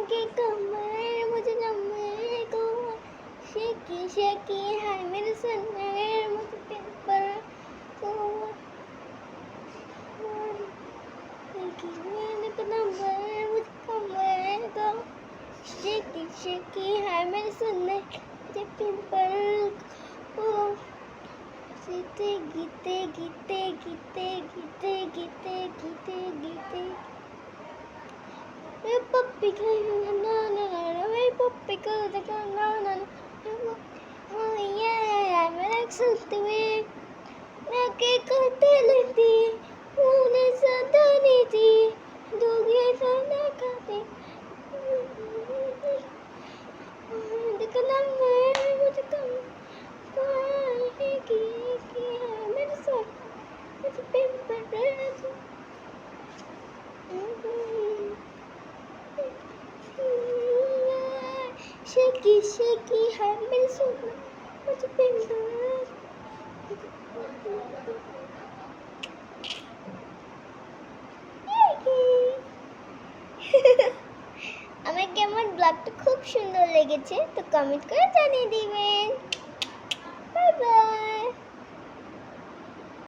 के कमर मुझे कमर को शेकी शेकी है मेरे सनर मुझे पेपर को मेरे कमर मुझे कमर को शेकी शेकी है मेरे सनर मुझे पेपर को गीते गीते गीते गीते गीते गीते गीते गीते मेरे पप्पी का ना ना ना मेरे पप्पी का ना ना ना हाँ ये मेरा सुनते हुए मैं के करते लेती उन्हें सदा नहीं थी दोगे सदा खाते देखना मैं मुझे कम की है मेरे साथ मुझे पेपर शेकी शेकी है मेरे साथ मुझे पेपर আমার কেমন ব্লগটা খুব সুন্দর লেগেছে তো কমেন্ট করে জানিয়ে দিবেন বাই বাই